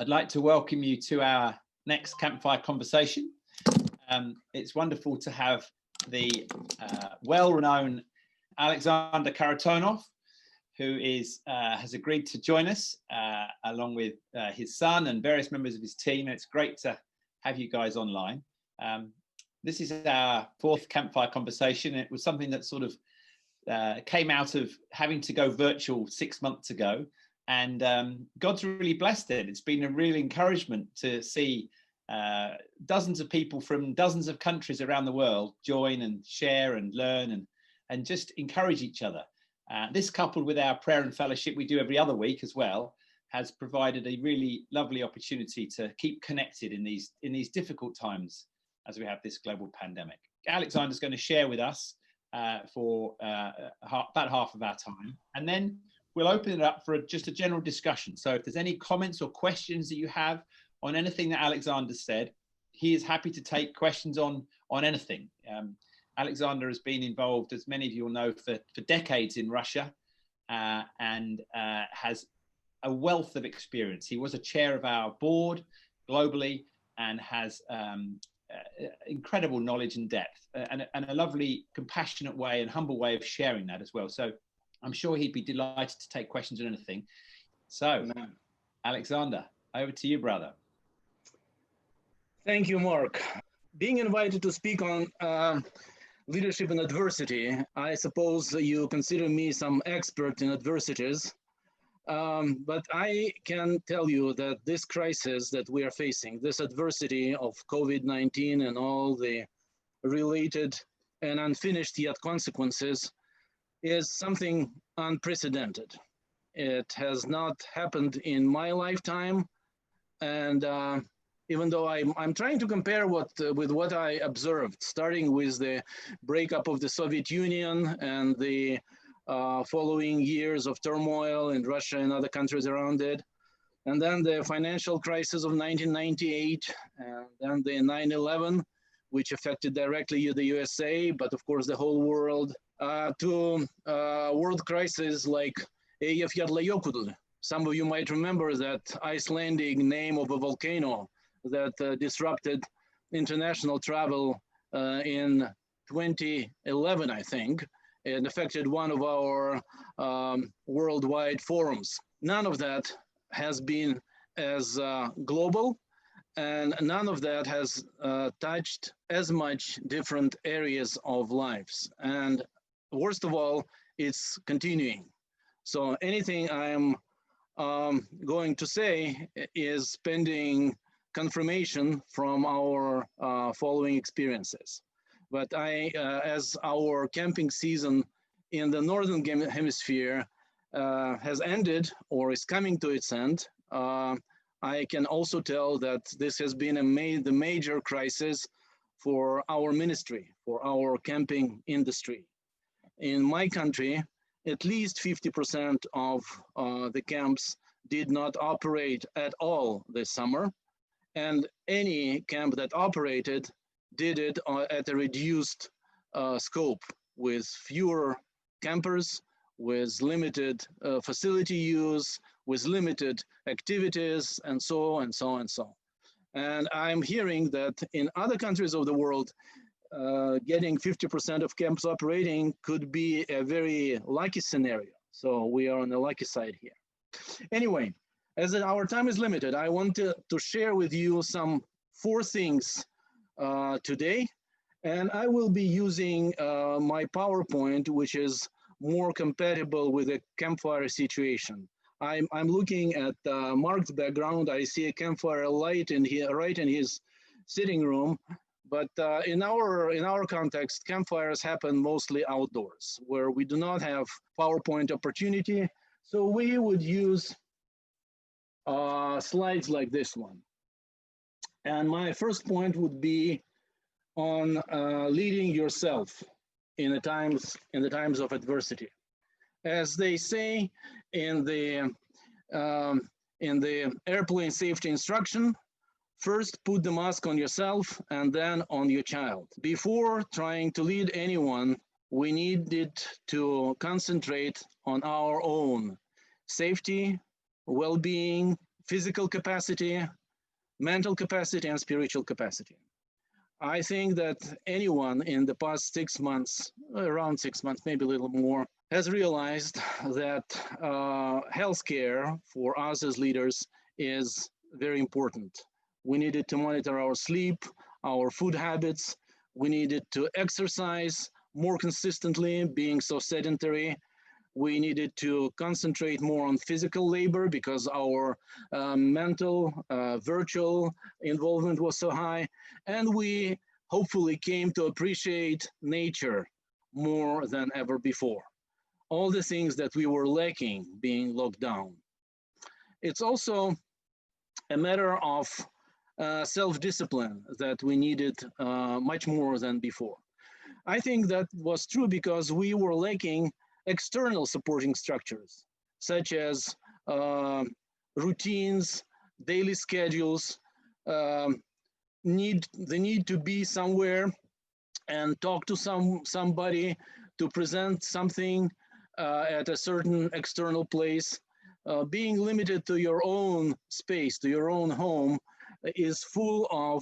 I'd like to welcome you to our next Campfire Conversation. It's wonderful to have the well-renowned Alexander Kharitonov, who has agreed to join us along with his son and various members of his team. And it's great to have you guys online. This is our fourth Campfire Conversation. It was something that sort of came out of having to go virtual 6 months ago. And God's really blessed it. It's been a real encouragement to see dozens of people from dozens of countries around the world join and share and learn and just encourage each other. This, coupled with our prayer and fellowship we do every other week as well, has provided a really lovely opportunity to keep connected in these difficult times as we have this global pandemic. Alexander's going to share with us for about half of our time, and then we'll open it up for just a general discussion. So if there's any comments or questions that you have on anything that Alexander said, he is happy to take questions on anything. Alexander has been involved, as many of you will know, for decades in Russia and has a wealth of experience. He was a chair of our board globally and has incredible knowledge and depth and a lovely, compassionate way and humble way of sharing that as well. So I'm sure he'd be delighted to take questions on anything. So, Alexander, over to you, brother. Thank you, Mark. Being invited to speak on leadership in adversity, I suppose you consider me some expert in adversities. But I can tell you that this crisis that we are facing, this adversity of COVID-19 and all the related and unfinished yet consequences, is something unprecedented. It has not happened in my lifetime. And even though I'm trying to compare with what I observed, starting with the breakup of the Soviet Union and the following years of turmoil in Russia and other countries around it, and then the financial crisis of 1998, and then the 9/11, which affected directly the USA, but of course the whole world, to world crises like Eyjafjallajökull. Some of you might remember that Icelandic name of a volcano that disrupted international travel in 2011, I think, and affected one of our worldwide forums. None of that has been as global, and none of that has touched as much different areas of lives. And worst of all, it's continuing. So anything I'm going to say is pending confirmation from our following experiences. But as our camping season in the Northern Hemisphere has ended or is coming to its end, I can also tell that this has been the major crisis for our ministry, for our camping industry. In my country, at least 50% of the camps did not operate at all this summer. And any camp that operated did it at a reduced scope, with fewer campers, with limited facility use, with limited activities, and so and so and so. And I'm hearing that in other countries of the world, getting 50% of camps operating could be a very lucky scenario. So we are on the lucky side here. Anyway, as our time is limited, I want to share with you some 4 things today. And I will be using my PowerPoint, which is more compatible with a campfire situation. I'm looking at Mark's background. I see a campfire light in here, right in his sitting room. But in our context, campfires happen mostly outdoors, where we do not have PowerPoint opportunity. So we would use slides like this one. And my first point would be on leading yourself in the times of adversity. As they say in the airplane safety instruction, first put the mask on yourself and then on your child. Before trying to lead anyone, we needed to concentrate on our own safety, well-being, physical capacity, mental capacity, and spiritual capacity. I think that anyone in the past 6 months, around 6 months, maybe a little more, has realized that healthcare for us as leaders is very important. We needed to monitor our sleep, our food habits. We needed to exercise more consistently, being so sedentary. We needed to concentrate more on physical labor because our mental, virtual involvement was so high. And we hopefully came to appreciate nature more than ever before. All the things that we were lacking being locked down. It's also a matter of self-discipline that we needed much more than before. I think that was true because we were lacking external supporting structures, such as routines, daily schedules, the need to be somewhere and talk to somebody, to present something at a certain external place. Being limited to your own space, to your own home, is full of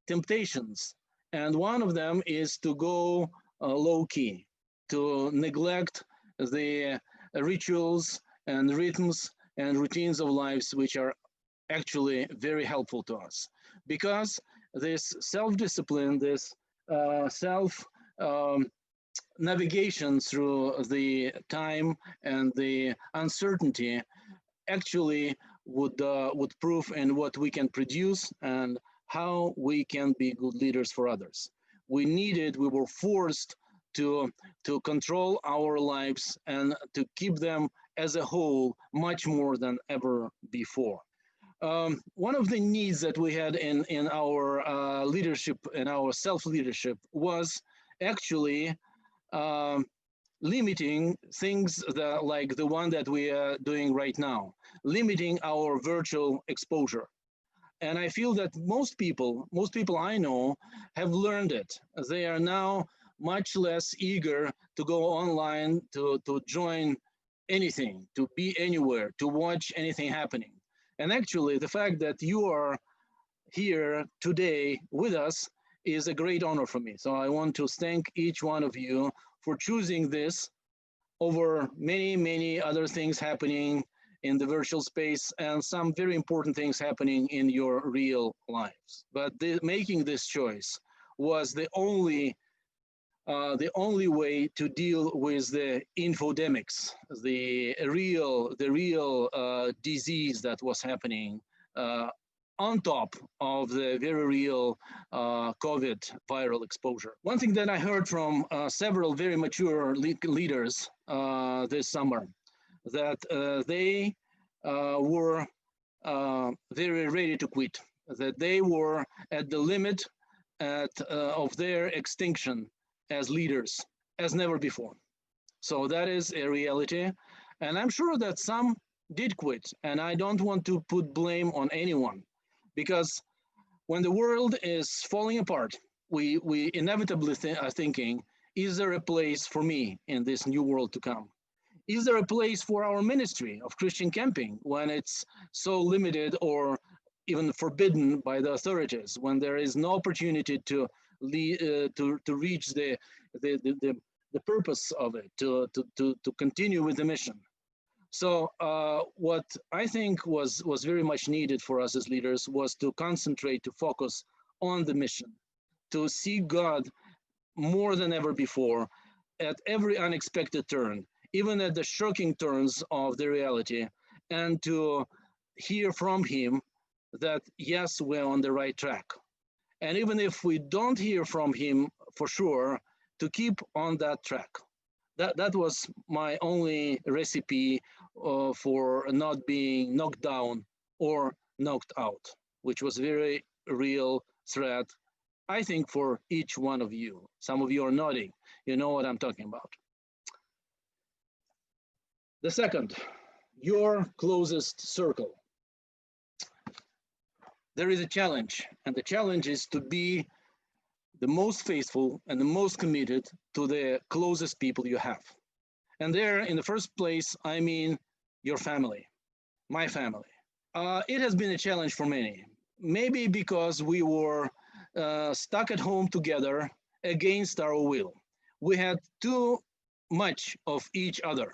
temptations. And one of them is to go low-key, to neglect the rituals and rhythms and routines of lives which are actually very helpful to us. Because this self-discipline, this navigation through the time and the uncertainty actually would prove in what we can produce and how we can be good leaders for others. We were forced to control our lives and to keep them as a whole much more than ever before. One of the needs that we had in our leadership, in our self-leadership, was actually limiting things like the one that we are doing right now, limiting our virtual exposure. And I feel that most people I know have learned it. They are now much less eager to go online, to join anything, to be anywhere, to watch anything happening. And actually, the fact that you are here today with us is a great honor for me. So I want to thank each one of you for choosing this over many, many other things happening in the virtual space and some very important things happening in your real lives. But making this choice was the only way to deal with the infodemics, the real disease that was happening on top of the very real COVID viral exposure. One thing that I heard from several very mature leaders this summer, that they were very ready to quit, that they were at the limit of their extinction as leaders, as never before. So that is a reality. And I'm sure that some did quit, and I don't want to put blame on anyone, because when the world is falling apart, we inevitably are thinking, is there a place for me in this new world to come? Is there a place for our ministry of Christian camping when it's so limited or even forbidden by the authorities, when there is no opportunity to reach the purpose of it, to continue with the mission? So what I think was very much needed for us as leaders was to concentrate, to focus on the mission, to see God more than ever before at every unexpected turn, even at the shocking turns of the reality, and to hear from Him that, yes, we're on the right track. And even if we don't hear from Him for sure, to keep on that track. That was my only recipe for not being knocked down or knocked out, which was a very real threat, I think, for each one of you. Some of you are nodding. You know what I'm talking about. The second, your closest circle. There is a challenge, and the challenge is to be the most faithful and the most committed to the closest people you have. And there, in the first place, I mean your family, my family, It has been a challenge for many. Maybe because we were stuck at home together against our will. We had too much of each other.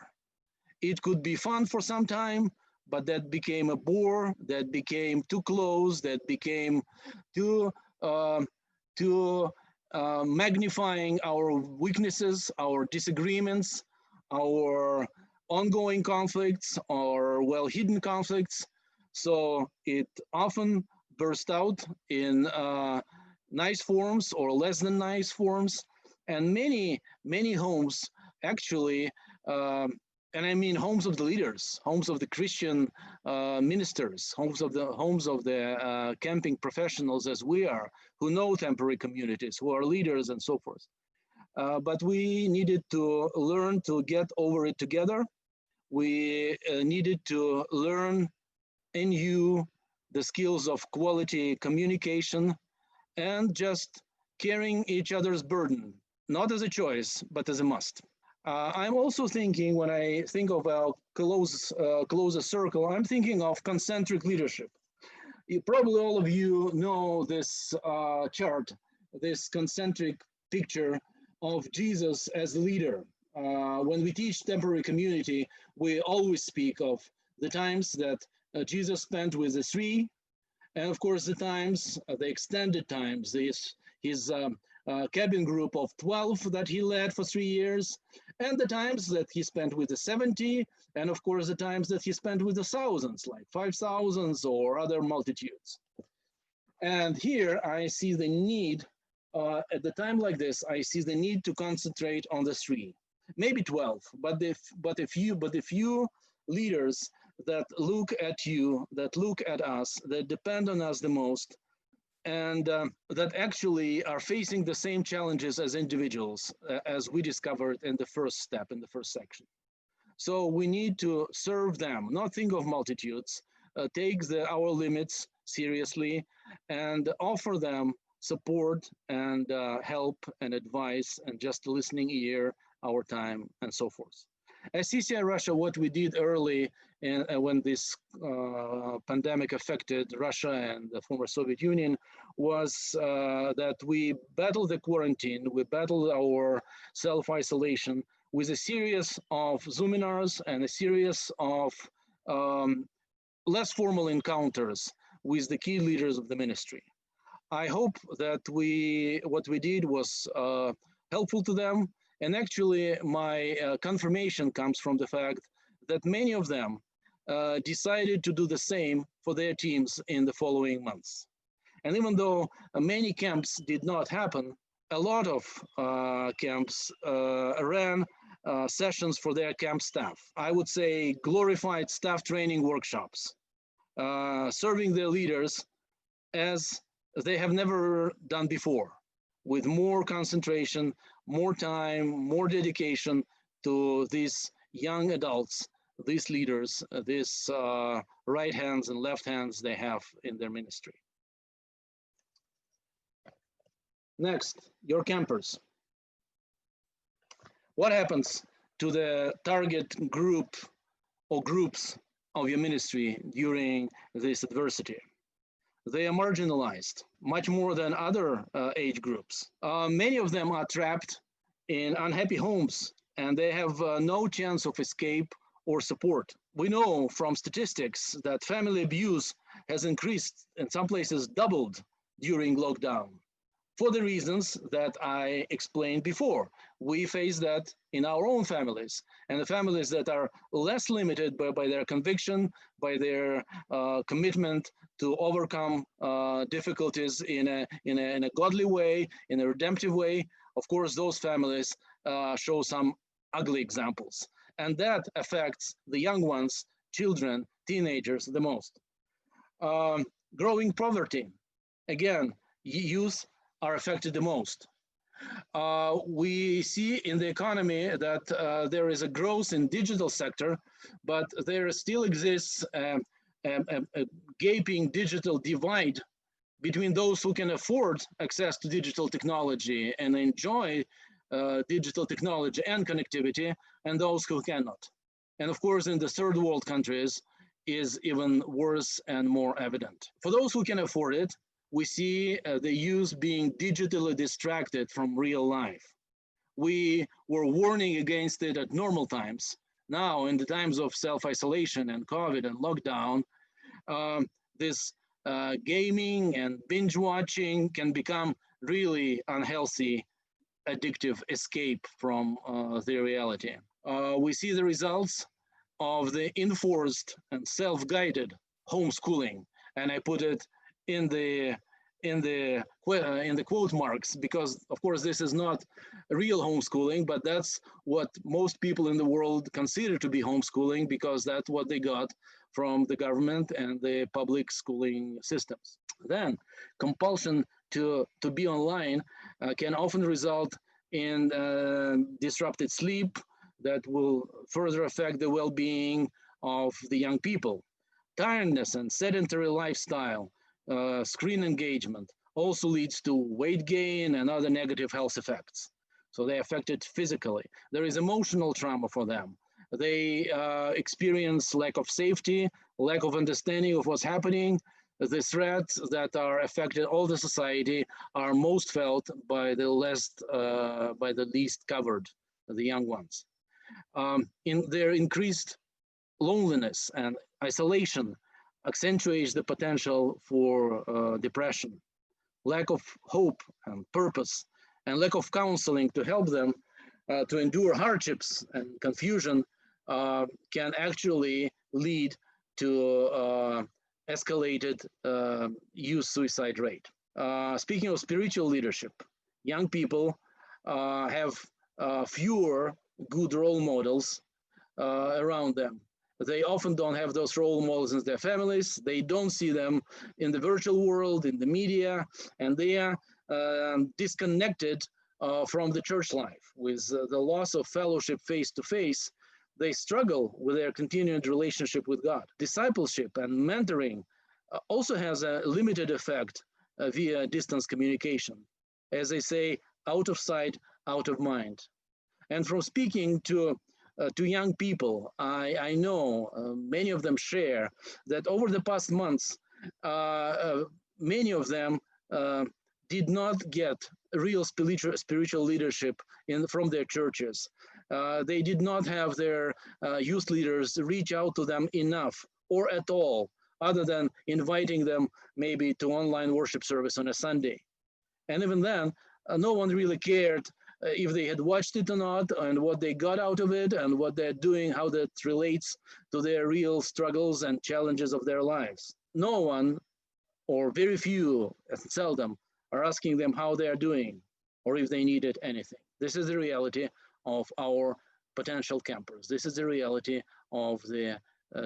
It could be fun for some time, but that became a bore, that became too close, that became too, too magnifying our weaknesses, our disagreements, our ongoing conflicts, or well-hidden conflicts. So it often burst out in nice forms or less than nice forms. And many homes actually, and I mean homes of the leaders, homes of the Christian ministers, homes of the camping professionals as we are, who know temporary communities, who are leaders and so forth. But we needed to learn to get over it together. We needed to learn anew the skills of quality communication and just carrying each other's burden, not as a choice, but as a must. I'm also thinking, when I think of a closer circle, I'm thinking of concentric leadership. Probably all of you know this chart, this concentric picture of Jesus as leader. When we teach temporary community, we always speak of the times that Jesus spent with the three, and of course the times, the extended times, his cabin group of 12 that he led for 3 years, and the times that he spent with the 70, and of course the times that he spent with the thousands, like 5,000 or other multitudes. And here I see the need, at the time like this, I see the need to concentrate on the three, maybe 12, but a few leaders that look at you, that look at us, that depend on us the most, and that actually are facing the same challenges as individuals, as we discovered in the first step, in the first section. So we need to serve them, not think of multitudes, take our limits seriously, and offer them support and help and advice and just a listening ear, our time, and so forth. At CCI Russia, what we did early when this pandemic affected Russia and the former Soviet Union was that we battled the quarantine, we battled our self-isolation with a series of Zoominars and a series of less formal encounters with the key leaders of the ministry. I hope that what we did was helpful to them. And actually, my confirmation comes from the fact that many of them decided to do the same for their teams in the following months. And even though many camps did not happen, a lot of camps ran sessions for their camp staff. I would say glorified staff training workshops, serving their leaders as they have never done before, with more concentration, more time, more dedication to these young adults, these leaders, these right hands and left hands they have in their ministry. Next, your campers. What happens to the target group or groups of your ministry during this adversity? They are marginalized much more than other age groups. Many of them are trapped in unhappy homes and they have no chance of escape or support. We know from statistics that family abuse has increased, in some places doubled during lockdown, for the reasons that I explained before. We face that in our own families, and the families that are less limited by their conviction, by their commitment to overcome difficulties in a godly way, in a redemptive way. Of course, those families show some ugly examples, and that affects the young ones, children, teenagers the most. Growing poverty, again, youth are affected the most. We see in the economy that there is a growth in digital sector, but there still exists a gaping digital divide between those who can afford access to digital technology and enjoy digital technology and connectivity, and those who cannot. And of course, in the third world countries, is even worse and more evident. For those who can afford it, we see the youth being digitally distracted from real life. We were warning against it at normal times. Now, in the times of self-isolation and COVID and lockdown, this gaming and binge watching can become really unhealthy, addictive escape from the reality. We see the results of the enforced and self-guided homeschooling, and I put it in the quote marks because, of course, this is not real homeschooling, but that's what most people in the world consider to be homeschooling because that's what they got from the government and the public schooling systems. Then, compulsion to be online can often result in disrupted sleep that will further affect the well-being of the young people. Tiredness and sedentary lifestyle, screen engagement also leads to weight gain and other negative health effects. So they affect it physically. There is emotional trauma for them. They experience lack of safety, lack of understanding of what's happening. The threats that are affecting all the society are most felt by the least covered, the young ones. In their increased loneliness and isolation accentuates the potential for depression. Lack of hope and purpose and lack of counseling to help them to endure hardships and confusion can actually lead to escalated youth suicide rate. Speaking of spiritual leadership, young people have fewer good role models around them. They often don't have those role models in their families. They don't see them in the virtual world, in the media, and they are disconnected from the church life. With the loss of fellowship face to face, they struggle with their continued relationship with God. Discipleship and mentoring also has a limited effect via distance communication. As they say, out of sight, out of mind. And from speaking to young people, I know many of them share that over the past months, many of them did not get real spiritual leadership from their churches. They did not have their youth leaders reach out to them enough or at all, other than inviting them maybe to online worship service on a Sunday. And even then, no one really cared if they had watched it or not, and what they got out of it, and what they're doing, how that relates to their real struggles and challenges of their lives. No one, or very few, seldom, are asking them how they are doing, or if they needed anything. This is the reality of our potential campers. This is the reality of the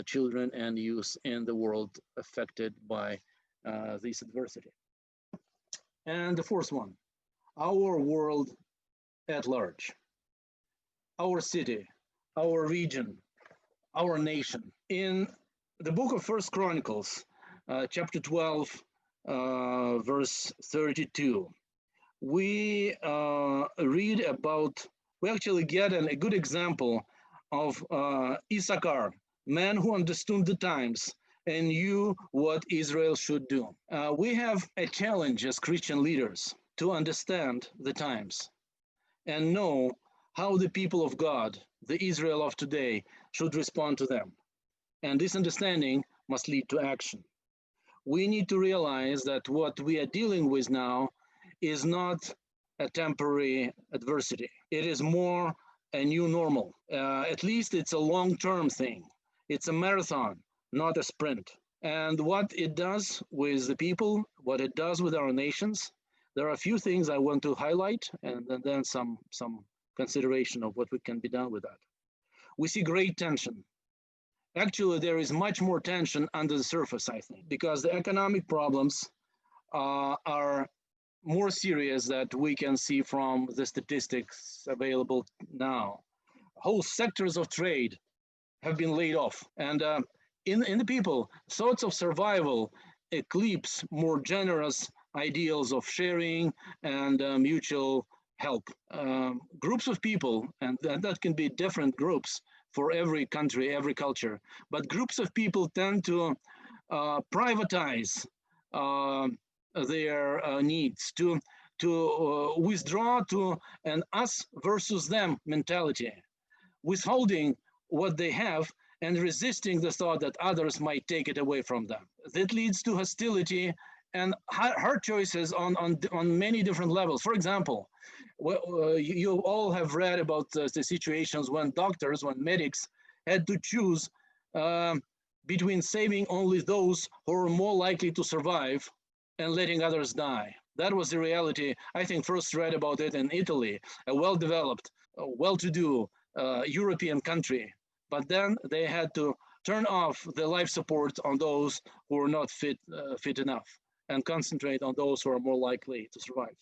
children and youth in the world affected by this adversity. And the fourth one, our world at large, our city, our region, our nation. In the book of First Chronicles, chapter 12, verse 32, we read about, we actually get a good example of Issachar, man who understood the times and knew what Israel should do. We have a challenge as Christian leaders to understand the times and know how the people of God, the Israel of today, should respond to them. And this understanding must lead to action. We need to realize that what we are dealing with now is not a temporary adversity. It is more a new normal. At least it's a long-term thing. It's a marathon, not a sprint. And what it does with the people, what it does with our nations, there are a few things I want to highlight, and then some consideration of what can be done with that. We see great tension. Actually, there is much more tension under the surface, I think, because the economic problems are more serious that we can see from the statistics available now. Whole sectors of trade have been laid off, and in the people, thoughts of survival eclipse more generous ideals of sharing and mutual help. Groups of people, and that can be different groups, for every country, every culture. But groups of people tend to privatize their needs, to withdraw to an us versus them mentality, withholding what they have and resisting the thought that others might take it away from them. That leads to hostility and hard choices on many different levels. For example, you all have read about the situations when doctors, when medics had to choose between saving only those who are more likely to survive and letting others die. That was the reality. I think first read about it in Italy, a well-developed, well-to-do European country. But then they had to turn off the life support on those who are not fit enough and concentrate on those who are more likely to survive.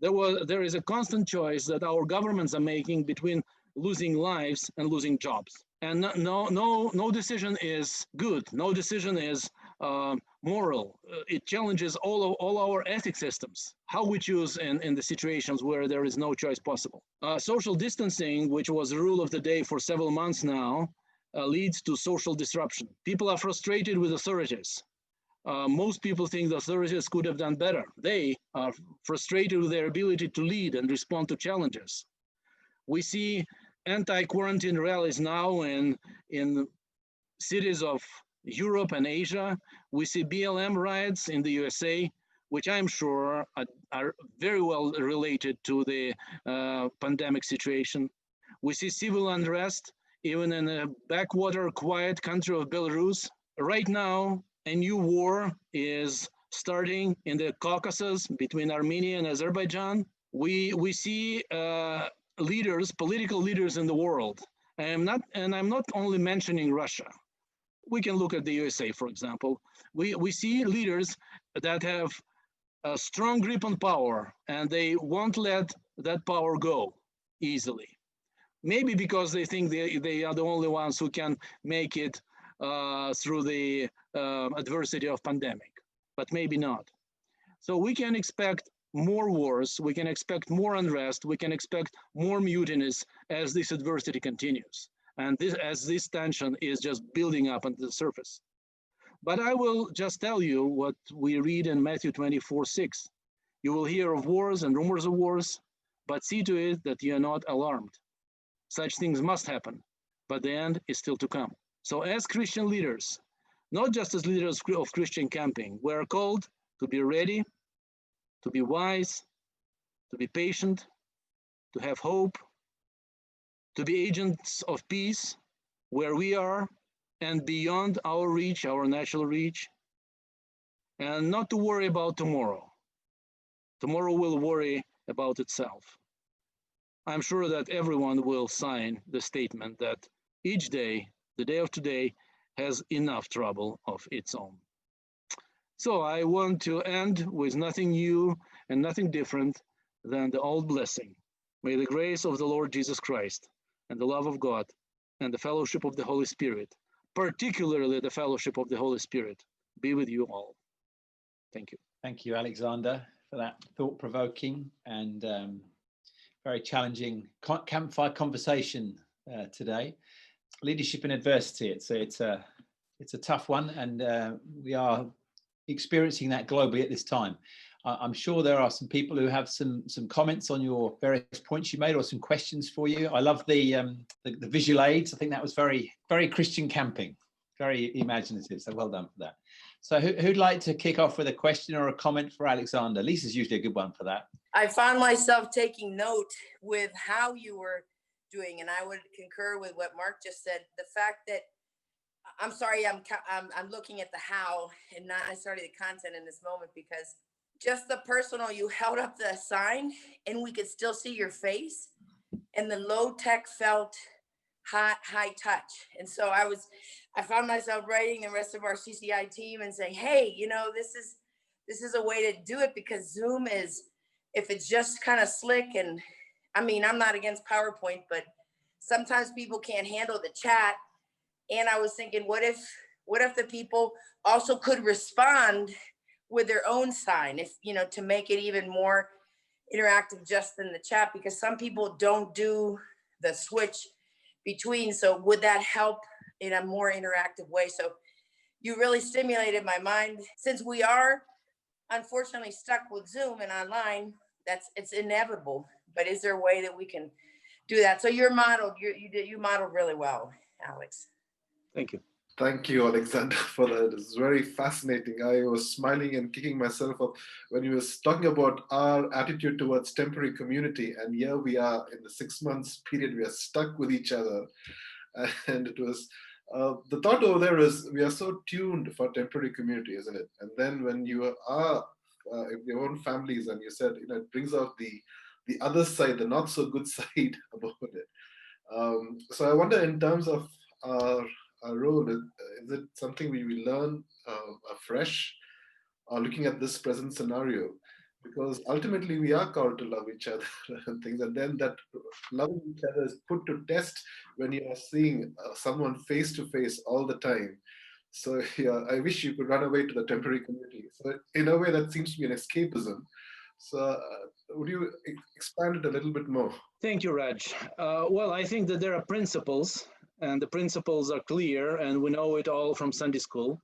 There is a constant choice that our governments are making between losing lives and losing jobs. And no decision is good. No decision is moral. It challenges all our ethic systems, how we choose in the situations where there is no choice possible. Social distancing, which was the rule of the day for several months now, leads to social disruption. People are frustrated with authorities. Most people think the authorities could have done better. They are frustrated with their ability to lead and respond to challenges. We see anti-quarantine rallies now in cities of Europe and Asia. We see BLM riots in the USA, which I'm sure are very well related to the pandemic situation. We see civil unrest even in a backwater, quiet country of Belarus. Right now, a new war is starting in the Caucasus between Armenia and Azerbaijan. We see leaders, political leaders in the world. And I'm not only mentioning Russia. We can look at the USA, for example. We see leaders that have a strong grip on power and they won't let that power go easily. Maybe because they think they are the only ones who can make it through the adversity of pandemic, but maybe not. So we can expect more wars, we can expect more unrest, we can expect more mutinies as this adversity continues. And as this tension is just building up on the surface. But I will just tell you what we read in Matthew 24:6. You will hear of wars and rumors of wars, but see to it that you are not alarmed. Such things must happen, but the end is still to come. So as Christian leaders, not just as leaders of Christian camping, we are called to be ready, to be wise, to be patient, to have hope, to be agents of peace where we are and beyond our reach, our natural reach, and not to worry about tomorrow. Tomorrow will worry about itself. I'm sure that everyone will sign the statement that each day, the day of today, has enough trouble of its own. So I want to end with nothing new and nothing different than the old blessing. May the grace of the Lord Jesus Christ and the love of God and the fellowship of the Holy Spirit, particularly the fellowship of the Holy Spirit, be with you all. Thank you. Thank you, Alexander, for that thought-provoking and very challenging campfire conversation today. Leadership in adversity. It's a tough one, and we are experiencing that globally at this time. I'm sure there are some people who have some comments on your various points you made, or some questions for you. I love the visual aids. I think that was very, very Christian camping, very imaginative. So well done for that. So who'd like to kick off with a question or a comment for Alexander? Lisa's usually a good one for that. I found myself taking note with how you were doing, and I would concur with what Mark just said. The fact that, I'm sorry, I'm looking at the how and not necessarily the content in this moment, because just the personal, you held up the sign and we could still see your face, and the low tech felt high touch. And so I found myself writing the rest of our CCI team and saying, hey, you know, this is a way to do it, because Zoom is, if it's just kind of slick, and I mean, I'm not against PowerPoint, but sometimes people can't handle the chat. And I was thinking, what if the people also could respond with their own sign, if, you know, to make it even more interactive just in the chat, because some people don't do the switch between. So would that help in a more interactive way? So you really stimulated my mind. Since we are unfortunately stuck with Zoom and online, it's inevitable. But is there a way that we can do that? So you modeled really well, Alex. Thank you. Thank you, Alexander, for that. It's very fascinating. I was smiling and kicking myself up when you was talking about our attitude towards temporary community. And here we are in the 6 months period, we are stuck with each other. And it was, the thought over there is we are so tuned for temporary community, isn't it? And then when you are in your own families and you said, it brings out the other side, the not so good side about it. So I wonder in terms of our role, is it something we learn afresh, or looking at this present scenario? Because ultimately we are called to love each other and things, and then that loving each other is put to test when you are seeing someone face to face all the time. So yeah, I wish you could run away to the temporary community. So in a way that seems to be an escapism. So would you expand it a little bit more? Thank you, Raj. Well, I think that there are principles, and the principles are clear, and we know it all from Sunday school.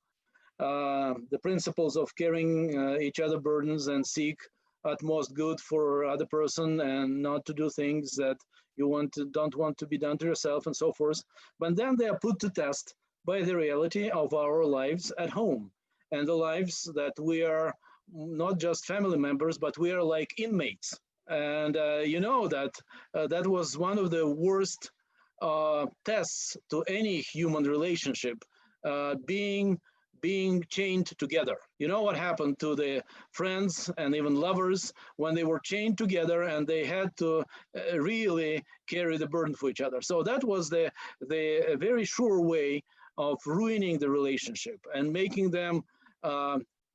The principles of carrying each other burdens and seek utmost good for other person, and not to do things that you don't want to be done to yourself, and so forth. But then they are put to test by the reality of our lives at home, and the lives that we are not just family members, but we are like inmates. And you know that that was one of the worst tests to any human relationship, being chained together. You know what happened to the friends and even lovers when they were chained together and they had to really carry the burden for each other. So that was the very sure way of ruining the relationship and making them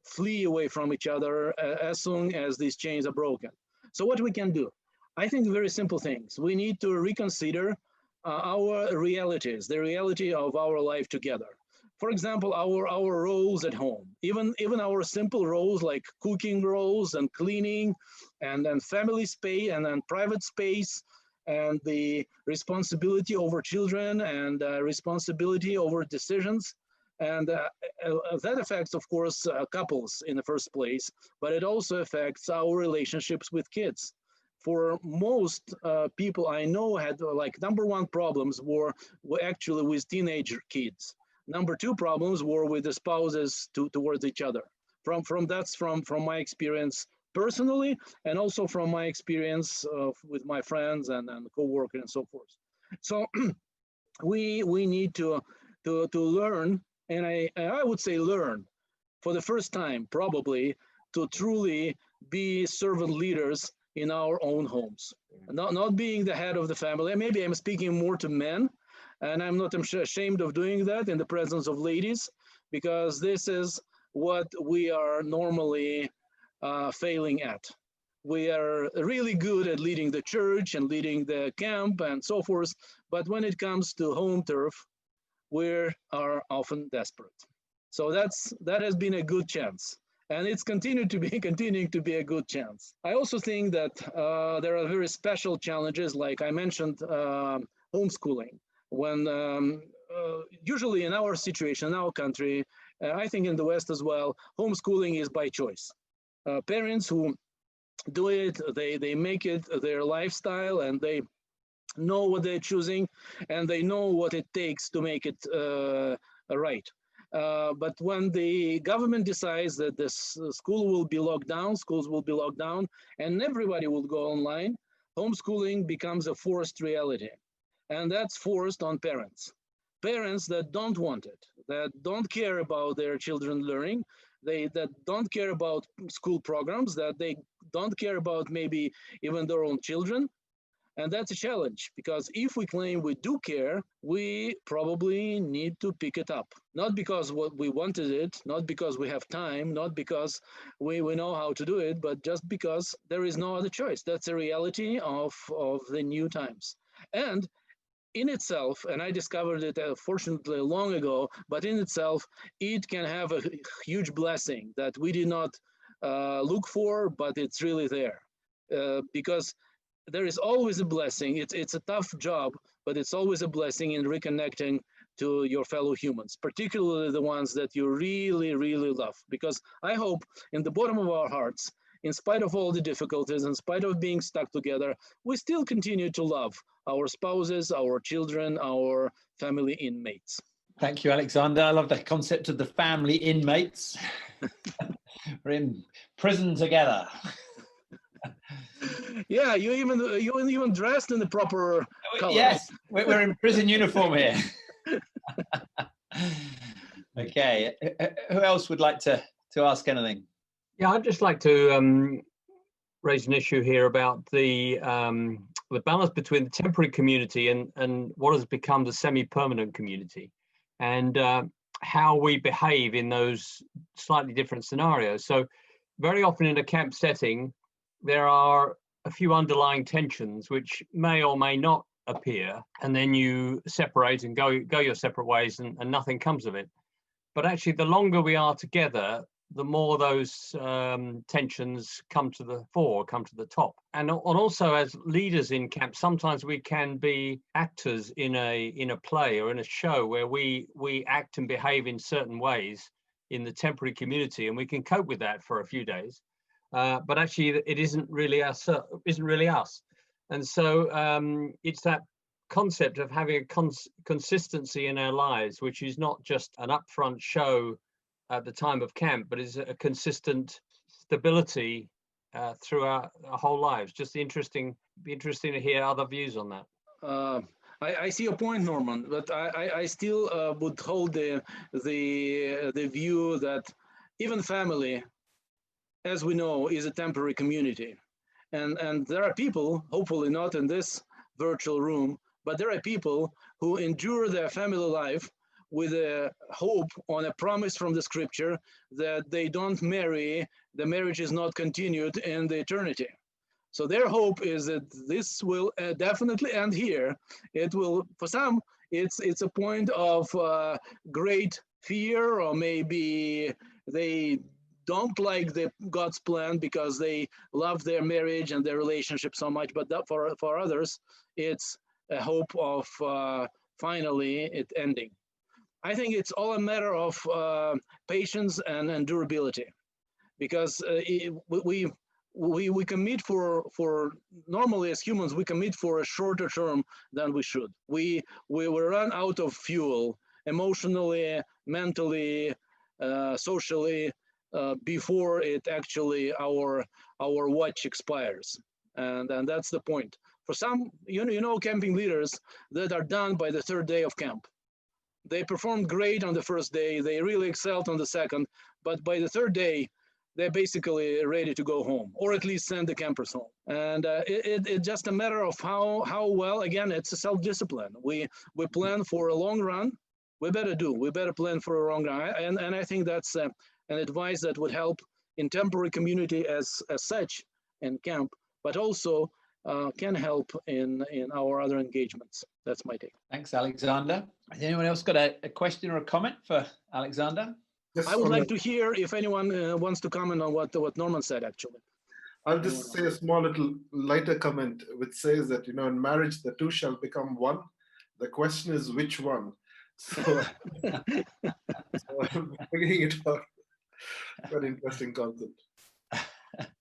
flee away from each other as soon as these chains are broken. So what we can do? I think very simple things. We need to reconsider our realities, the reality of our life together. For example, our roles at home, even our simple roles like cooking roles and cleaning and family space and private space, and the responsibility over children and responsibility over decisions. And that affects, of course, couples in the first place, but it also affects our relationships with kids. For most people I know had like number one problems were actually with teenager kids. Number two problems were with the spouses towards each other. That's from my experience personally, and also from my experience with my friends and co-workers and so forth. So we need to learn, and I would say learn for the first time probably, to truly be servant leaders in our own homes, not being the head of the family. Maybe I'm speaking more to men, and I'm not ashamed of doing that in the presence of ladies, because this is what we are normally failing at. We are really good at leading the church and leading the camp and so forth, but when it comes to home turf, we are often desperate. So that has been a good chance, and it's continuing to be a good chance. I also think that there are very special challenges, like I mentioned, homeschooling. When usually in our situation, in our country, I think in the West as well, homeschooling is by choice. Parents who do it, they make it their lifestyle, and they know what they're choosing, and they know what it takes to make it right. But when the government decides that this schools will be locked down, and everybody will go online, homeschooling becomes a forced reality. And that's forced on parents. Parents that don't want it, that don't care about their children learning, that don't care about school programs, that they don't care about maybe even their own children. And that's a challenge, because if we claim we do care, we probably need to pick it up. Not because we wanted it, not because we have time, not because we know how to do it, but just because there is no other choice. That's a reality of the new times. And in itself, and I discovered it fortunately long ago, but in itself, it can have a huge blessing that we did not look for, but it's really there. Because there is always a blessing. It's a tough job, but it's always a blessing in reconnecting to your fellow humans, particularly the ones that you really, really love. Because I hope in the bottom of our hearts, in spite of all the difficulties, in spite of being stuck together, we still continue to love our spouses, our children, our family inmates. Thank you, Alexander. I love the concept of the family inmates. We're in prison together. Yeah, you even dressed in the proper color. Yes, we're in prison uniform here. Okay, who else would like to ask anything? Yeah, I'd just like to raise an issue here about the balance between the temporary community and what has become the semi-permanent community, and how we behave in those slightly different scenarios. So very often in a camp setting, there are a few underlying tensions which may or may not appear, and then you separate and go your separate ways, and nothing comes of it. But actually, the longer we are together, the more those tensions come to the fore, come to the top. And also as leaders in camp, sometimes we can be actors in a play or in a show where we act and behave in certain ways in the temporary community, and we can cope with that for a few days. But actually, it isn't really us. And so it's that concept of having a consistency in our lives, which is not just an upfront show at the time of camp, but is a consistent stability throughout our whole lives. Just be interesting to hear other views on that. I see your point, Norman, but I still would hold the view that even family, as we know, is a temporary community. And there are people, hopefully not in this virtual room, but there are people who endure their family life with a hope on a promise from the scripture that they don't marry, the marriage is not continued in the eternity. So their hope is that this will definitely end here. It will, for some, it's a point of great fear, or maybe they don't like God's plan because they love their marriage and their relationship so much. But that for others, it's a hope of finally it ending. I think it's all a matter of patience and durability, because we commit for normally as humans, we commit for a shorter term than we should. We run out of fuel emotionally, mentally, socially, before it actually our watch expires, and that's the point. For some, you know, camping leaders that are done by the third day of camp. They performed great on the first day, they really excelled on the second, but by the third day, they're basically ready to go home, or at least send the campers home. And it's just a matter of how well, again, it's a self-discipline. We plan for a long run. We better plan for a long run. And I think that's an advice that would help in temporary community as such in camp, but also can help in our other engagements. That's my take. Thanks, Alexander. Has anyone else got a question or a comment for Alexander? Yes, I would like to hear if anyone wants to comment on what Norman said, actually. I'll just say a small little lighter comment, which says that, you know, in marriage, the two shall become one. The question is which one. So, I'm figuring it out. Very interesting concept.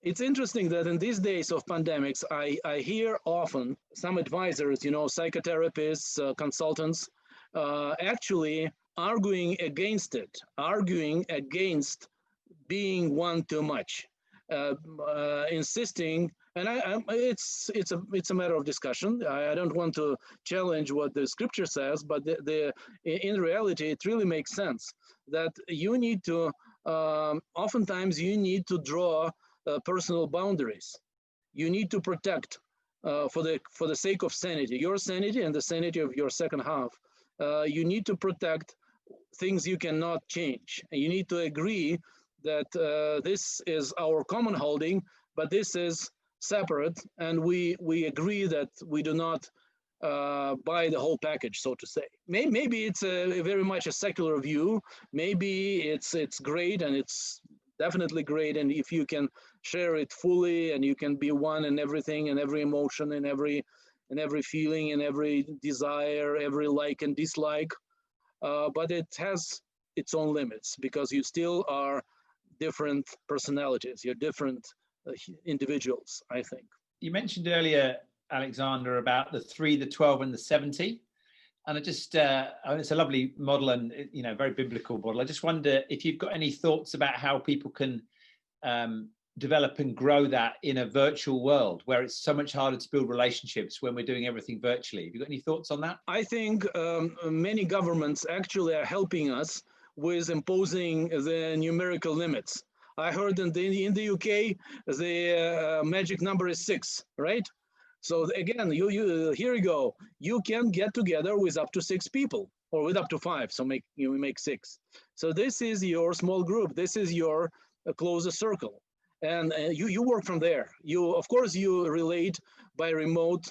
It's interesting that in these days of pandemics, I hear often some advisors, you know, psychotherapists, consultants, actually arguing against it, arguing against being one too much, insisting, and it's a matter of discussion. I don't want to challenge what the scripture says, but in reality, it really makes sense that you need to, oftentimes you need to draw personal boundaries. You need to protect, for the sake of sanity, your sanity and the sanity of your second half. You need to protect things you cannot change. And you need to agree that this is our common holding, but this is separate, and we agree that we do not buy the whole package, so to say. Maybe it's very much a secular view. Maybe it's great, and it's definitely great, and if you can share it fully and you can be one in everything and every emotion and every and every feeling and every desire, every like and dislike, but it has its own limits because you still are different personalities. You're different individuals, I think. You mentioned earlier, Alexander, about the 3, the 12, and the 70. And I just, it's a lovely model and, very biblical model. I just wonder if you've got any thoughts about how people can develop and grow that in a virtual world where it's so much harder to build relationships when we're doing everything virtually. Have you got any thoughts on that? I think many governments actually are helping us with imposing the numerical limits. I heard in the UK, the magic number is 6, right? So again, here you go. You can get together with up to 6 people or with up to 5. So we make 6. So this is your small group. This is your closest circle. And you work from there. Of course, you relate by remote,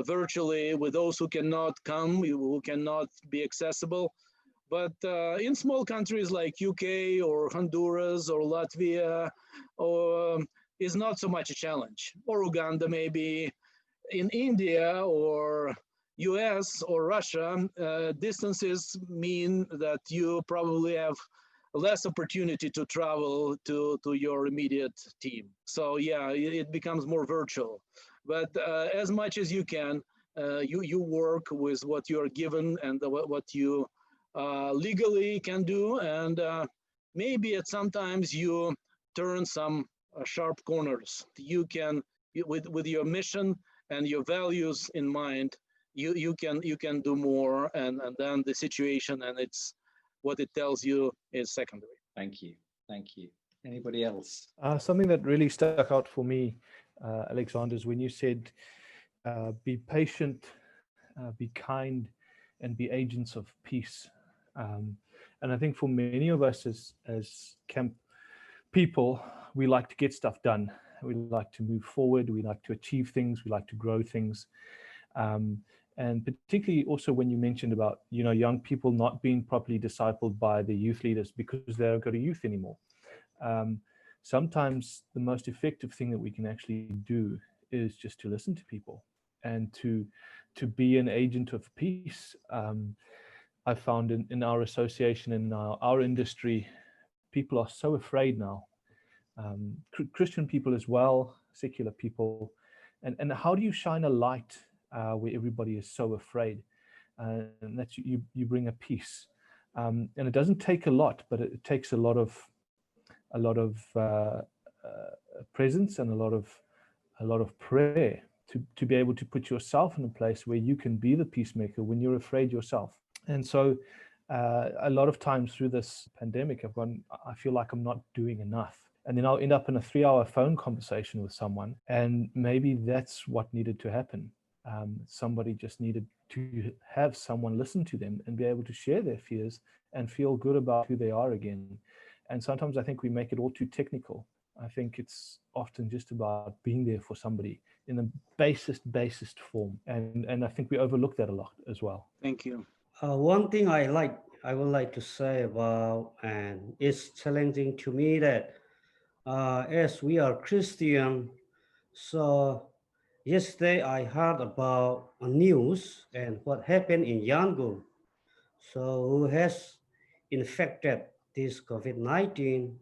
virtually with those who cannot come, who cannot be accessible. But in small countries like UK or Honduras or Latvia, is not so much a challenge. Or Uganda maybe. In India or US or Russia, distances mean that you probably have less opportunity to travel to your immediate team. So yeah, it becomes more virtual. But as much as you can, you work with what you are given and what you legally can do. And maybe sometimes you turn some sharp corners. You can, with your mission and your values in mind, you can do more, and then the situation and it's what it tells you is secondary. Thank you. Anybody else? Something that really stuck out for me, Alexander, is when you said, be patient, be kind, and be agents of peace. And I think for many of us as camp people, we like to get stuff done. We like to move forward. We like to achieve things. We like to grow things. And particularly also when you mentioned about, young people not being properly discipled by the youth leaders because they don't go to youth anymore. Sometimes the most effective thing that we can actually do is just to listen to people and to be an agent of peace. I found in our association, in our industry, people are so afraid now. Christian people as well, secular people, and how do you shine a light where everybody is so afraid? And that's you bring a peace, and it doesn't take a lot, but it takes a lot of presence and a lot of prayer to be able to put yourself in a place where you can be the peacemaker when you're afraid yourself. And so a lot of times through this pandemic, I feel like I'm not doing enough. And then I'll end up in a 3-hour phone conversation with someone. And maybe that's what needed to happen. Somebody just needed to have someone listen to them and be able to share their fears and feel good about who they are again. And sometimes I think we make it all too technical. I think it's often just about being there for somebody in the basest form. And I think we overlook that a lot as well. Thank you. One thing I would like to say about, and it's challenging to me that as we are Christian, so yesterday I heard about a news and what happened in Yangon. So who has infected this COVID-19?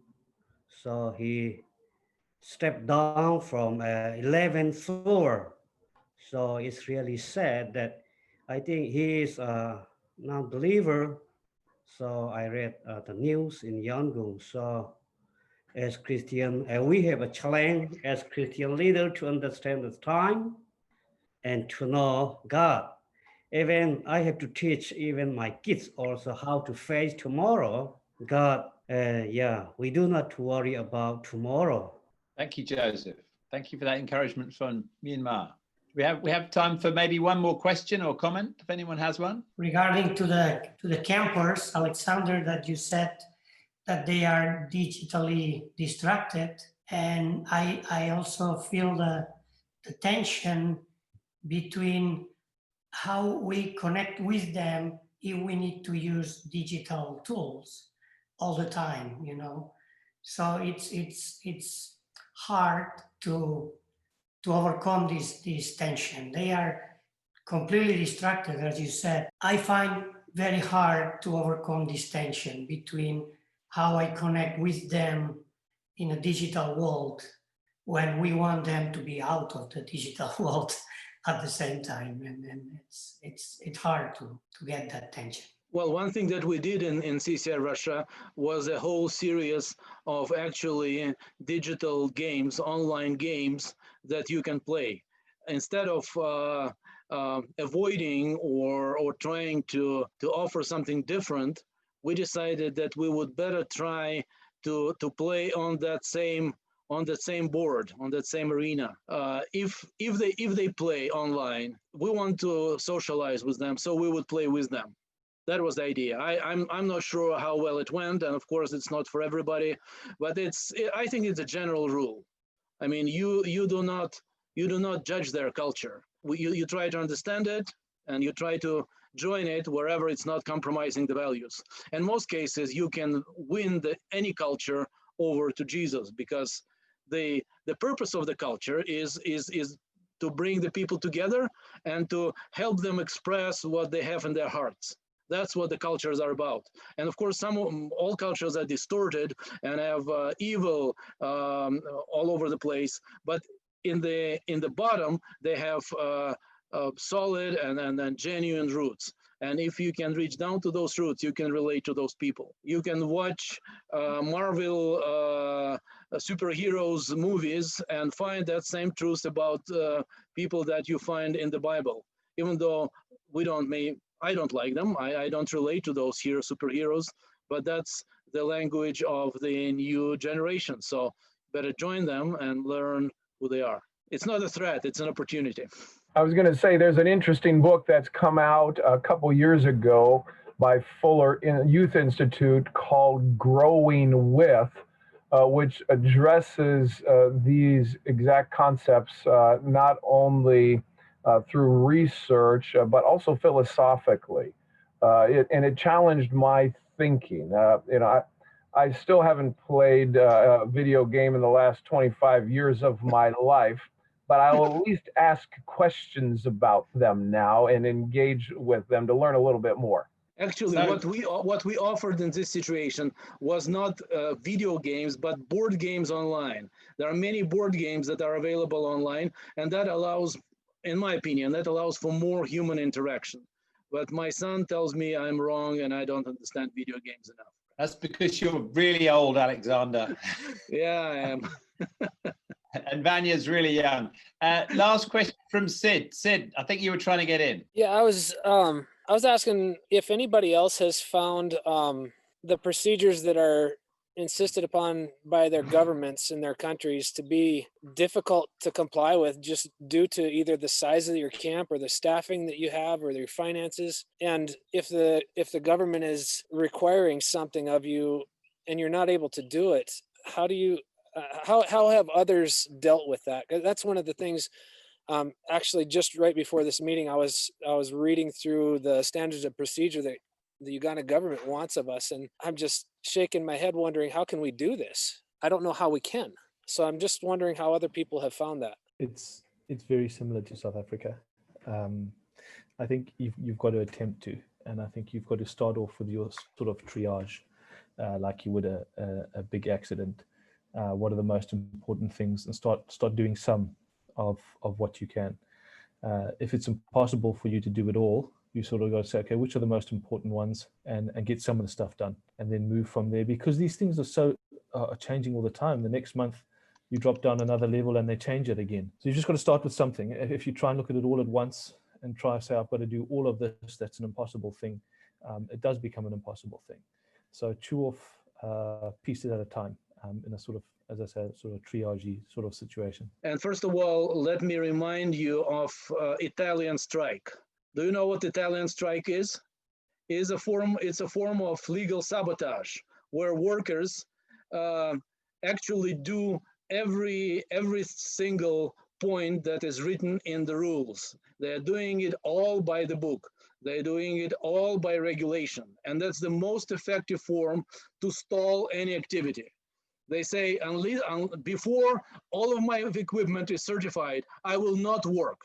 So he stepped down from 11th floor. So it's really sad that I think he is a non-believer. So I read the news in Yangon. So as Christian, we have a challenge as Christian leader to understand the time and to know God. Even I have to teach even my kids also how to face tomorrow. God, we do not worry about tomorrow. Thank you, Joseph. Thank you for that encouragement from Myanmar. We have time for maybe one more question or comment, if anyone has one. Regarding to the campers, Alexander, that you said that they are digitally distracted, and I also feel the tension between how we connect with them if we need to use digital tools all the time, So it's hard to overcome this tension. They are completely distracted, as you said, I find very hard to overcome this tension between how I connect with them in a digital world when we want them to be out of the digital world at the same time. And it's hard to get that tension. Well, one thing that we did in CCI Russia was a whole series of actually digital games, online games that you can play. Instead of avoiding or trying to offer something different, we decided that we would better try to play on that same board, on that same arena. If they play online, we want to socialize with them, so we would play with them. That was the idea. I'm not sure how well it went, and of course it's not for everybody, but I think it's a general rule. I mean, you do not judge their culture. You try to understand it, and you try to join it wherever it's not compromising the values. In most cases, you can win any culture over to Jesus, because the purpose of the culture is to bring the people together and to help them express what they have in their hearts. That's what the cultures are about. And of course, all cultures are distorted and have evil all over the place. But in the bottom, they have solid and genuine roots. And if you can reach down to those roots, you can relate to those people. You can watch Marvel superheroes movies and find that same truth about people that you find in the Bible. Even though I don't like them, I don't relate to those superheroes, but that's the language of the new generation. So better join them and learn who they are. It's not a threat, it's an opportunity. I was going to say there's an interesting book that's come out a couple years ago by Fuller Youth Institute called Growing With, which addresses these exact concepts not only through research, but also philosophically. And it challenged my thinking. I still haven't played a video game in the last 25 years of my life, but I'll at least ask questions about them now and engage with them to learn a little bit more. Actually, what we offered in this situation was not video games, but board games online. There are many board games that are available online, and that allows, in my opinion, that allows for more human interaction. But my son tells me I'm wrong and I don't understand video games enough. That's because you're really old, Alexander. Yeah, I am. And Vanya's really young. Last question from Sid. Sid, I think you were trying to get in. Yeah, I was asking if anybody else has found the procedures that are insisted upon by their governments in their countries to be difficult to comply with, just due to either the size of your camp or the staffing that you have or your finances. And if the government is requiring something of you and you're not able to do it, how do you how have others dealt with that? That's one of the things. Actually, just right before this meeting, I was reading through the standards of procedure that the Uganda government wants of us, and I'm just shaking my head wondering, how can we do this? I don't know how we can. So I'm just wondering how other people have found that. It's very similar to South Africa. I think you've got to attempt to, and I think you've got to start off with your sort of triage, like you would a big accident. What are the most important things, and start doing some of what you can. If it's impossible for you to do it all, you sort of got to say, okay, which are the most important ones, and get some of the stuff done, and then move from there, because these things are changing all the time. The next month you drop down another level and they change it again. So you just got to start with something. If you try and look at it all at once and try to say, I've got to do all of this, that's an impossible thing. It does become an impossible thing. So chew off pieces at a time in a sort of, as I said, sort of triage sort of situation. And first of all, let me remind you of Italian strike. Do you know what Italian strike is? It's a form of legal sabotage, where workers actually do every single point that is written in the rules. They're doing it all by the book. They're doing it all by regulation. And that's the most effective form to stall any activity. They say, before all of my equipment is certified, I will not work.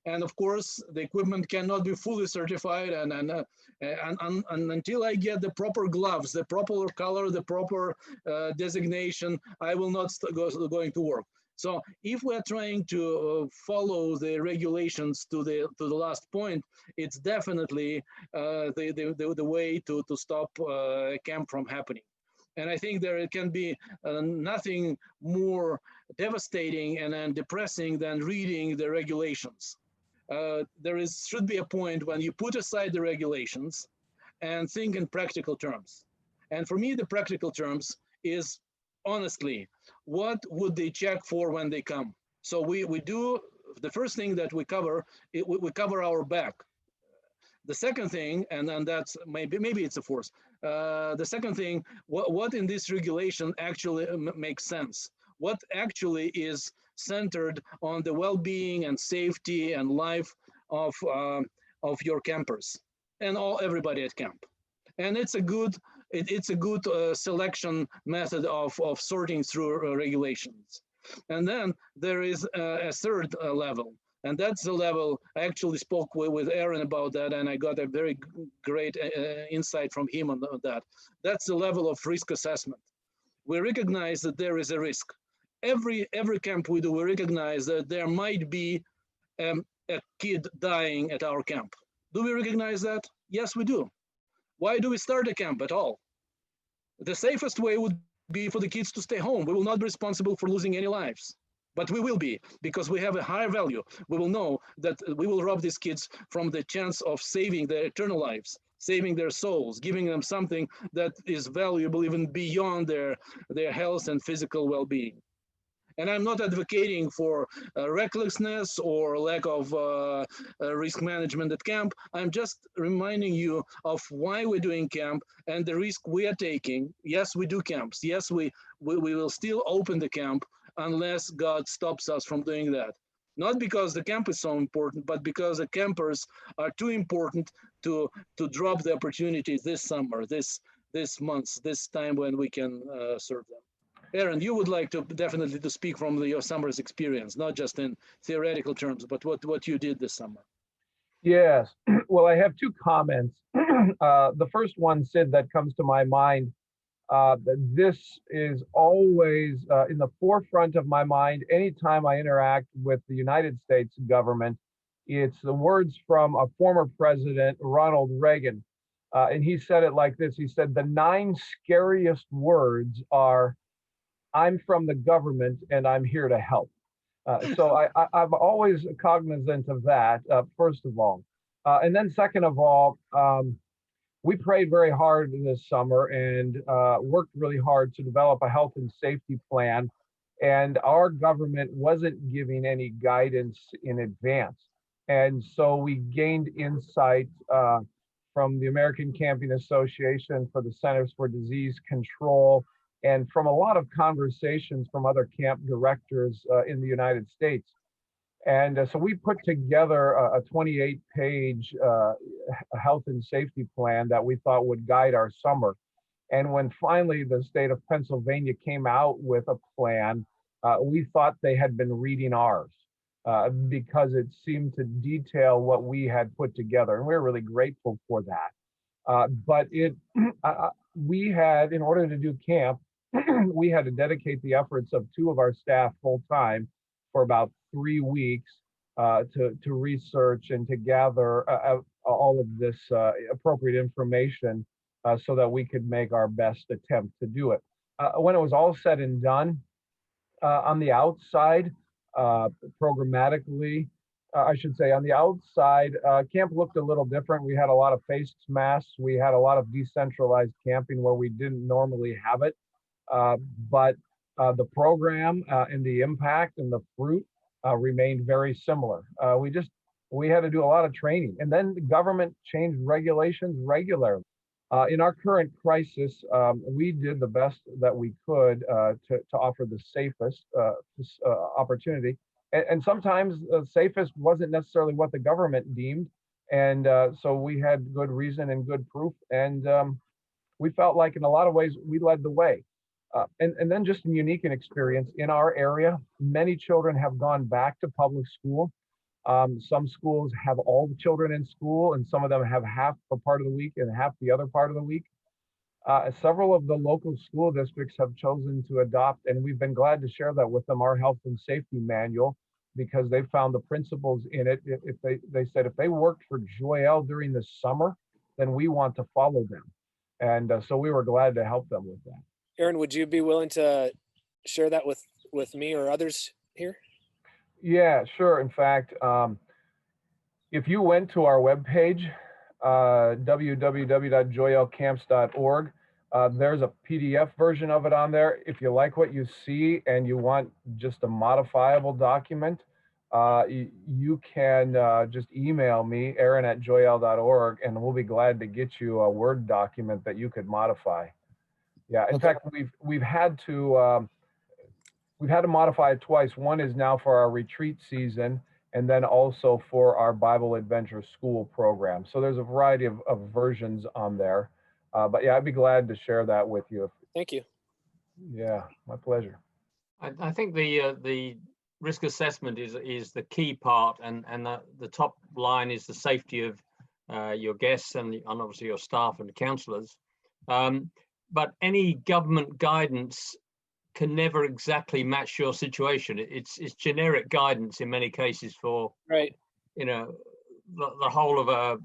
And of course, the equipment cannot be fully certified, and until I get the proper gloves, the proper color, the proper designation, I will not going to work. So if we're trying to follow the regulations to the last point, it's definitely the way to stop a camp from happening. And I think there can be nothing more devastating and depressing than reading the regulations. Should be a point when you put aside the regulations and think in practical terms. And for me, the practical terms is, honestly, what would they check for when they come? So we do, the first thing that we cover, we cover our back. The second thing, and then that's maybe it's a force. The second thing, what in this regulation actually makes sense? What actually is centered on the well-being and safety and life of your campers and everybody at camp? And it's a good selection method of sorting through regulations. And then there is a third level. And that's the level, I actually spoke with Aaron about that, and I got a very great insight from him on that. That's the level of risk assessment. We recognize that there is a risk. Every camp we do, we recognize that there might be a kid dying at our camp. Do we recognize that? Yes, we do. Why do we start a camp at all? The safest way would be for the kids to stay home. We will not be responsible for losing any lives. But we will be, because we have a higher value. We will know that we will rob these kids from the chance of saving their eternal lives, saving their souls, giving them something that is valuable even beyond their health and physical well-being. And I'm not advocating for recklessness or lack of risk management at camp. I'm just reminding you of why we're doing camp and the risk we are taking. Yes, we do camps. Yes, we will still open the camp unless God stops us from doing that. Not because the camp is so important, but because the campers are too important to drop the opportunity this summer, this month, this time when we can serve them. Aaron, you would like to definitely to speak from your summer's experience, not just in theoretical terms, but what you did this summer. Yes. Well, I have two comments. The first one, Sid, that comes to my mind, this is always in the forefront of my mind anytime I interact with the United States government. It's the words from a former president, Ronald Reagan. And he said it like this. He said, the 9 scariest words are, I'm from the government and I'm here to help. So I'm always cognizant of that, first of all. And then second of all, we prayed very hard this summer and worked really hard to develop a health and safety plan. And our government wasn't giving any guidance in advance. And so we gained insight from the American Camping Association, for the Centers for Disease Control, and from a lot of conversations from other camp directors in the United States. And so we put together a 28-page health and safety plan that we thought would guide our summer. And when finally the state of Pennsylvania came out with a plan, we thought they had been reading ours because it seemed to detail what we had put together. And we're really grateful for that. But we had, in order to do camp, we had to dedicate the efforts of 2 of our staff full time for about 3 weeks to research and to gather all of this appropriate information so that we could make our best attempt to do it. When it was all said and done, on the outside, programmatically, I should say, on the outside, camp looked a little different. We had a lot of face masks. We had a lot of decentralized camping where we didn't normally have it. But the program and the impact and the fruit remained very similar. We had to do a lot of training, and then the government changed regulations regularly. In our current crisis, we did the best that we could to offer the safest opportunity. And sometimes the safest wasn't necessarily what the government deemed. And so we had good reason and good proof. And we felt like in a lot of ways, we led the way. And then just a unique experience in our area, many children have gone back to public school. Some schools have all the children in school, and some of them have half for part of the week and half the other part of the week. Several of the local school districts have chosen to adopt, and we've been glad to share that with them, our health and safety manual, because they found the principles in it. If they said if they worked for Joel during the summer, then we want to follow them. And so we were glad to help them with that. Aaron, would you be willing to share that with me or others here? Yeah, sure. In fact, if you went to our webpage, www.joelcamps.org, there's a PDF version of it on there. If you like what you see and you want just a modifiable document, you can just email me, aaron@joel.org, and we'll be glad to get you a Word document that you could modify. Yeah, in fact, we've had to modify it twice. One is now for our retreat season, and then also for our Bible Adventure School program. So there's a variety of versions on there. But yeah, I'd be glad to share that with you. Thank you. Yeah, my pleasure. I think the risk assessment is the key part, and the top line is the safety of your guests and obviously your staff and counselors. But any government guidance can never exactly match your situation. It's generic guidance in many cases for, right, you know, the whole of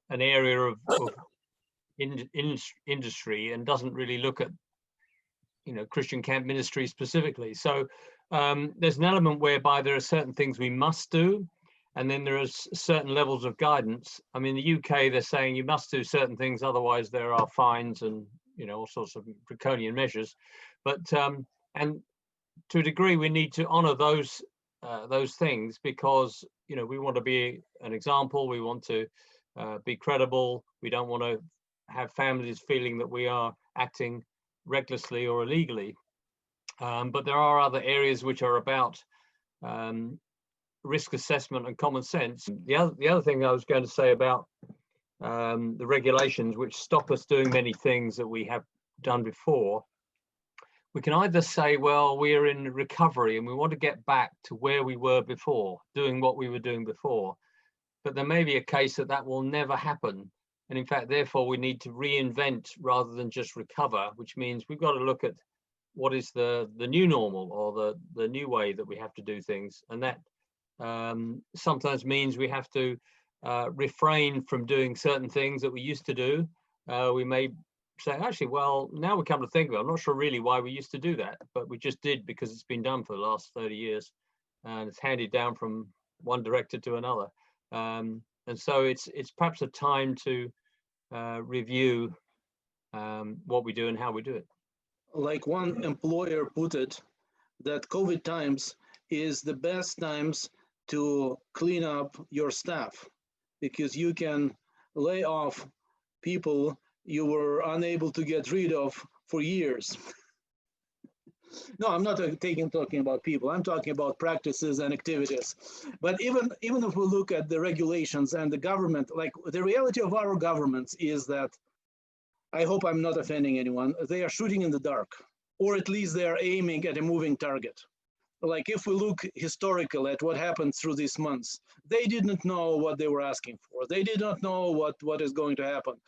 an area of industry, and doesn't really look at, you know, Christian camp ministry specifically. So there's an element whereby there are certain things we must do, and then there are certain levels of guidance. I mean, in the UK, they're saying you must do certain things, otherwise there are fines and, you know, all sorts of draconian measures. But and to a degree, we need to honour those things, because, you know, we want to be an example. We want to be credible. We don't want to have families feeling that we are acting recklessly or illegally. But there are other areas which are about risk assessment and common sense. The other thing I was going to say about the regulations which stop us doing many things that we have done before, we can either say, well, we're in recovery and we want to get back to where we were before, doing what we were doing before. But there may be a case that will never happen. And in fact, therefore, we need to reinvent rather than just recover, which means we've got to look at what is the new normal, or the new way that we have to do things. And that sometimes means we have to refrain from doing certain things that we used to do. We may say, actually, well, now we come to think of it, I'm not sure really why we used to do that, but we just did because it's been done for the last 30 years and it's handed down from one director to another. And so it's perhaps a time to review what we do and how we do it. Like one employer put it, that COVID times is the best times to clean up your staff, because you can lay off people you were unable to get rid of for years. No, I'm not talking about people. I'm talking about practices and activities. But even if we look at the regulations and the government, like the reality of our governments is that, I hope I'm not offending anyone, they are shooting in the dark, or at least they are aiming at a moving target. Like if we look historically at what happened through these months, they didn't know what they were asking for. They did not know what is going to happen.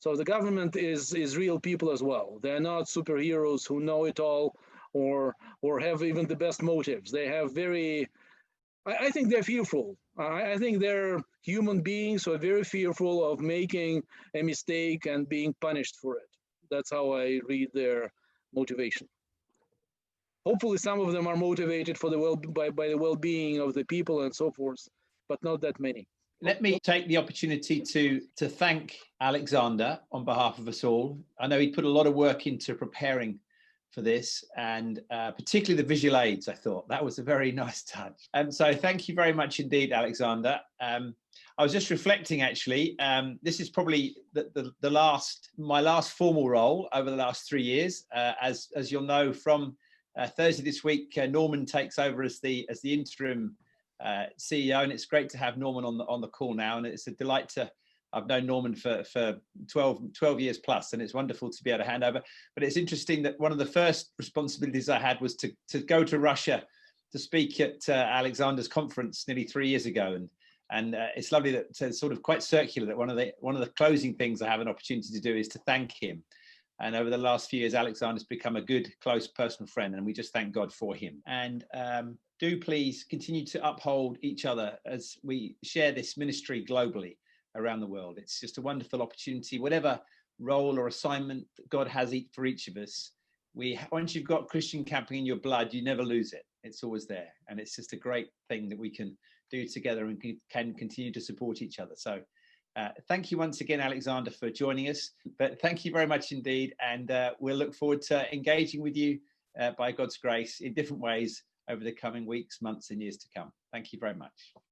So the government is real people as well. They're not superheroes who know it all or have even the best motives. They have I think they're fearful. I think they're human beings who are very fearful of making a mistake and being punished for it. That's how I read their motivation. Hopefully some of them are motivated for by the well-being of the people and so forth, but not that many. Let me take the opportunity to thank Alexander on behalf of us all. I know he put a lot of work into preparing for this, and particularly the visual aids. I thought that was a very nice touch. So thank you very much indeed, Alexander. I was just reflecting, actually, this is probably my last formal role over the last 3 years. As you'll know, from Thursday this week, Norman takes over as the interim CEO, and it's great to have Norman on the call now, and it's a delight I've known Norman for 12 years plus, and it's wonderful to be able to hand over. But it's interesting that one of the first responsibilities I had was to go to Russia to speak at Alexander's conference nearly 3 years ago, and it's lovely that it's sort of quite circular that one of the closing things I have an opportunity to do is to thank him. And over the last few years, Alexander's become a good, close personal friend, and we just thank God for him. And do please continue to uphold each other as we share this ministry globally around the world. It's just a wonderful opportunity, whatever role or assignment God has for each of us. Once you've got Christian camping in your blood, you never lose it. It's always there. And it's just a great thing that we can do together and can continue to support each other. So thank you once again, Alexander, for joining us. But thank you very much indeed. And we'll look forward to engaging with you by God's grace in different ways over the coming weeks, months, and years to come. Thank you very much.